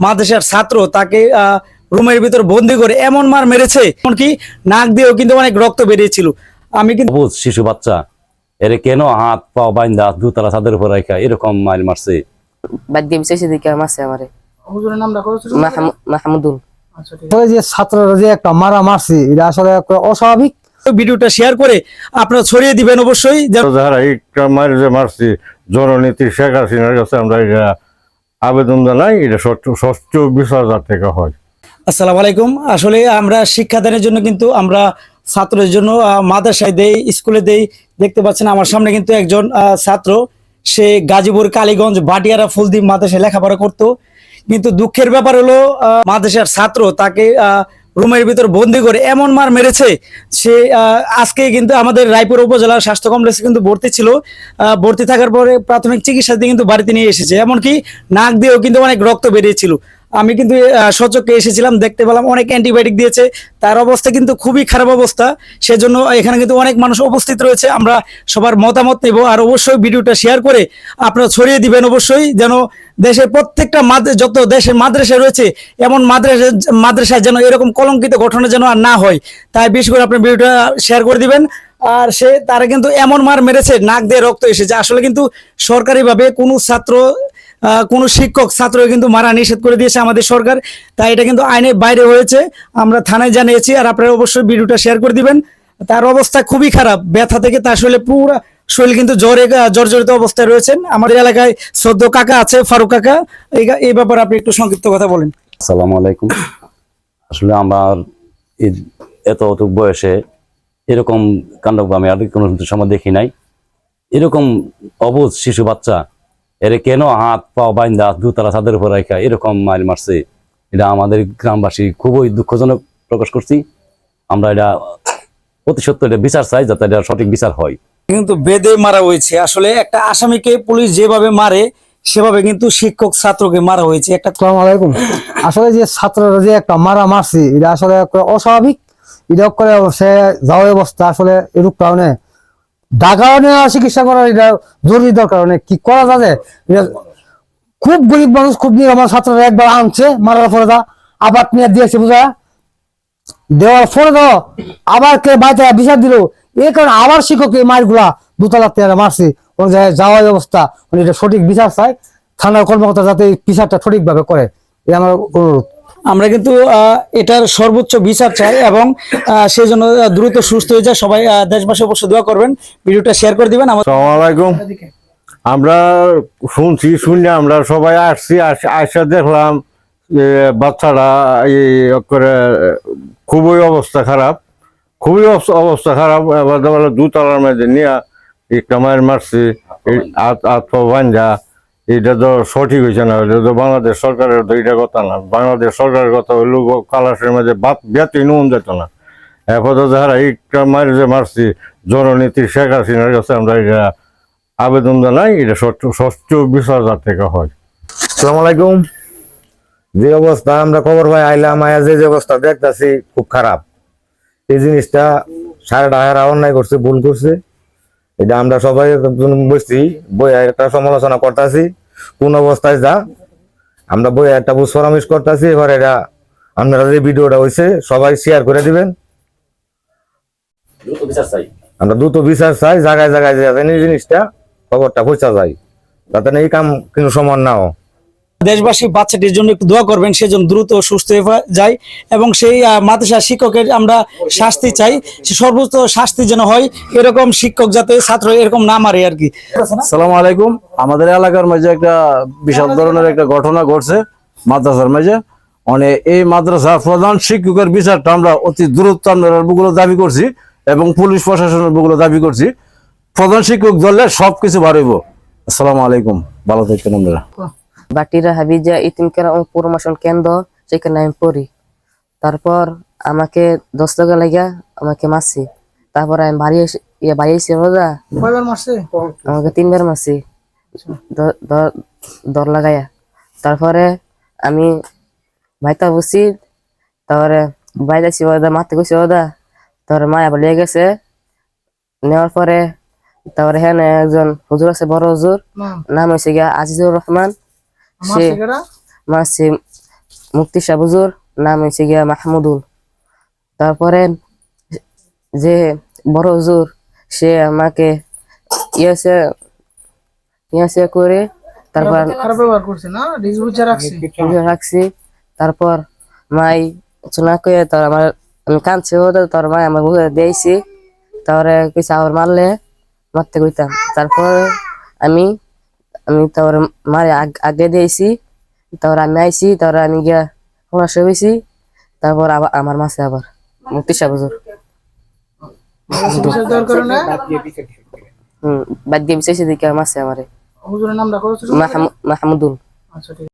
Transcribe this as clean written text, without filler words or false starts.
মাদ্রাসার ছাত্র তাকে রুমের ভিতর বন্দি করে এমন মার মেরেছে, এমনকি নাক দিয়েও কিন্তু অনেক রক্ত বেরিয়েছিল। আমি কিন্তু শিশু বাচ্চা এর কেন হাত পা বাইন্দা দুতলা ছাদের উপর রাখা এরকম মাইল মারছে? বাদ দিয়ে বিশেষ দিকে মারছে আমারে। হুজুরের নামটা কত? মাহমুদুল। আচ্ছা, ঠিক আছে। যে ছাত্ররা যে একটা মারা মারছে এটা আসলে একটা অস্বাভাবিক। ভিডিওটা শেয়ার করে আপনারা ছড়িয়ে দিবেন অবশ্যই। যারা এই মায়ের যে মারছি জননীতি শেখ হাসিনার কাছে আমরা এটা আবেদন জানাই, এটা ষষ্ঠ 20,000 টাকা হয়। আসসালামু আলাইকুম। আসলে আমরা শিক্ষাদানের জন্য কিন্তু আমরা ছাত্রদের জন্য মাদ্রাসায় দেই, স্কুলে দেই। দেখতে পাচ্ছেন আমার সামনে কিন্তু একজন ছাত্র, সে গাজীপুর কালীগঞ্জ ভাটিয়ারা ফুলদ্বীপ মাদ্রাসায় লেখাপড়া করতো। কিন্তু দুঃখের ব্যাপার হলো মাদ্রাসার ছাত্র তাকে রুমের ভিতর বন্দি করে এমন মার মেরেছে, সে আজকে কিন্তু আমাদের রায়পুর উপজেলা স্বাস্থ্য কমপ্লেক্সে কিন্তু ভর্তি ছিল। ভর্তি থাকার পরে প্রাথমিক চিকিৎসা দিয়ে কিন্তু বাড়িতে নিয়ে এসেছে, এমনকি নাক দিয়েও কিন্তু অনেক রক্ত বেরিয়েছিল। আমি কিন্তু সচক্ষে এসেছিলাম, দেখতে পেলাম অনেক অ্যান্টিবায়োটিক দিয়েছে, তার অবস্থা কিন্তু খুবই খারাপ অবস্থা। সেজন্য এখানে কিন্তু অনেক মানুষ উপস্থিত রয়েছে, আমরা সবার মতামত নেব। আর অবশ্যই ভিডিওটা শেয়ার করে আপনারা ছড়িয়ে দিবেন অবশ্যই, যেন দেশের প্রত্যেকটা যত দেশের মাদ্রাসা রয়েছে এমন মাদ্রাসায় যেন এরকম কলঙ্কিত ঘটনা যেন আর না হয়। তাই বিশেষ করে আপনার ভিডিওটা শেয়ার করে দিবেন। আর তারা কিন্তু এমন মার মেরেছে, নাক দিয়ে রক্ত এসেছে। আসলে কিন্তু সরকারিভাবে কোনো ছাত্র কোনো শিক্ষক ছাত্র কিন্তু মারা নিষেধ করে দিয়েছে আমাদের সরকার। তাই এটা কিন্তু আইনের বাইরে হয়েছে, আমরা থানায় জানিয়েছি। আর আপনারা অবশ্যই ভিডিওটা শেয়ার করে দিবেন। তার অবস্থা খুবই খারাপ, ব্যথা থেকে তার পুরো শরীর কিন্তু জর্জরিত অবস্থায় রয়েছেন। আমাদের এলাকায় শ্রদ্ধ কাকা আছে, ফারুক কাকা, এই ব্যাপারে আপনি একটু সংক্ষিপ্ত কথা বলেন। আসসালামু আলাইকুম। আসলে আমার এতটুক বয়সে এরকম কাণ্ড আমি আর কোনো সময় দেখি নাই। এরকম অবুঝ শিশু বাচ্চা এর কেন হাত পা বাইন্দা দুতলা ছাদের উপর রাখা এরকম মাইল মারছে, এটা আমাদের গ্রামবাসী খুবই দুঃখজনক প্রকাশ করছি। আমরা এটা অতি সত্য এটা বিচার চাই, যাতে এটা সঠিক বিচার হয়। কিন্তু বেদে মারা হয়েছে। আসলে একটা আসামিকে পুলিশ যেভাবে মারে সেভাবে কিন্তু শিক্ষক ছাত্রকে মারা হয়েছে। আসসালামু আলাইকুম। আসলে যে ছাত্ররা যে একটা মারা মারছে এটা আসলে একটা অস্বাভাবিক। এটা করে সে যাওয়ার অবস্থা আসলে এরূপ কারণে ঢাকাও নেওয়া চিকিৎসা করার এটা জরুরি দরকার। কি করা যাবে, খুব গরিব মানুষ, খুব আমার ছাত্ররা একবার আনছে মারার পরে আবার নিয়ে দিয়েছে বুঝা, দেওয়ার পরে তো আবার কে বাড়িতে বিচার দিল। এই কারণে আবার শিক্ষক এই মারগুলা দুতলা তেরা মারছে, ওর যাওয়ার অবস্থা। এটা সঠিক বিচার চাই, থানার কর্মকর্তা যাতে বিচারটা সঠিকভাবে করে, এই আমার অনুরোধ। আমরা কিন্তু এটার সর্বোচ্চ বিচার চাই এবং সেই জন্য দ্রুত সুস্থ হয়ে যায়। সবাই দেশবাসী অবশ্যই দোয়া করবেন, ভিডিওটা শেয়ার করে দিবেন। আসসালামু আলাইকুম। আমরা শুনে আমরা সবাই আসা দেখলাম যে বাচ্চারা করে খুবই অবস্থা খারাপ, খুবই অবস্থা খারাপ। এবার দুতলার মধ্যে নিয়ে একটা মায়ের মারছে, বাঞ্জা। এটা তো সঠিক হয়েছে না, এটা তো বাংলাদেশ সরকারের তো এটা কথা না। বাংলাদেশ সরকারের কথা হইল কালাসের মধ্যে ব্যক্তি নুন যেত না। এরপর যারা একটা মায়ের যে মারছি জননীতি শেখ হাসিনার কাছে আমরা এটা আবেদন জানাই, এটা ষষ্ঠ 20,000 টাকা হয়। আসসালামু আলাইকুম। যে অবস্থা আমরা খবর পাই আইলাম, আয়া যে অবস্থা দেখতেছি খুব খারাপ। এই জিনিসটা সারাটা অন্যায় করছে, ভুল করছে। এটা আমরা সবাই বসছি, বই একটা সমালোচনা করতেছি কোন অবস্থায় যা, আমরা বই একটা বুঝ পরামর্শ করতেছি। এবার এটা আপনারা যে ভিডিওটা হয়েছে সবাই শেয়ার করে দিবেন। আমরা দ্রুত বিচার চাই, জায়গায় জায়গায় যাতে এই জিনিসটা খবরটা পৌঁছা যায়, যাতে এই কাম কিন্তু সমান না হয়। দেশবাসী বাচ্চাটির জন্য একটু দোয়া করবেন, সেজন্য দ্রুত সুস্থ হয়ে যায় এবং সেই মাদ্রাসা শিক্ষকের আমরা শাস্তি চাই, সে সর্বোচ্চ শাস্তি যেন হয়। এরকম শিক্ষক যাতে ছাত্র এরকম না মারে আর কি। আসসালামু আলাইকুম। আমাদের এলাকার মাঝে একটা বিশাল ধরনের একটা ঘটনা ঘটছে মাদ্রাসার মাঝে। মানে এই মাদ্রাসার প্রধান শিক্ষকের বিচারটা আমরা অতি দ্রুত বুকগুলো দাবি করছি এবং পুলিশ প্রশাসনের বুকগুলো দাবি করছি। প্রধান শিক্ষক ধরলে সবকিছু বাড়িব। আসসালামু আলাইকুম, ভালো থাকবেন আপনারা। বাটিরা হাবিজা ইতিম কেরা প্রমোশন কেন্দ্র, সেখানে আমি পড়ি। তারপর আমাকে 10 টাকা লাগিয়া আমাকে মারছি। তারপর আমি বাড়ি এসে রোজা আমাকে 3 বার মারছি দর লাগাইয়া। তারপরে আমি ভাইতা বসছি, তারপরে বাইরেছি ওদা মারতে গেছি ওদা। তারপরে মায়া বলিয়ে গেছে, নেওয়ার পরে তারপরে হ্যাঁ একজন হুজুর আছে, বড় হুজুর, নাম হয়েছে গিয়া আজিজুর রহমান। সে মারছে মুফতি সাহেব হুজুর নাম হয়েছে গিয়া মাহমুদুল। তারপরে যে বড় হুজুর সে আমাকে ইয়াসে করে তারপর খারাপ ব্যবহার করছে না, রিস্ক বুঝে রাখছে। রাখছি। তারপর মাই চুনা কয়ে তোর আমার আমি কাঁদছি তোর মাই আমার বুঝে দিয়েছি। তারপরে কিছু আবার মারলে মারতে কইতাম। তারপর আমি আমি তারপর মারে আগে দিয়েছি। তারপর আমি আইছি, তারপর আমি গিয়া পড়াশো হয়েছি। তারপর আবার আমার মাসে আবার মুফতি সাহেব হুজুর চিকিৎসা দেওয়ার কারণে বাদ দিয়ে বিচাইছে দিকে মাসে আমারে হুজুরের নামটা কত ছিল? মাহমুদুল। আচ্ছা ঠিক আছে।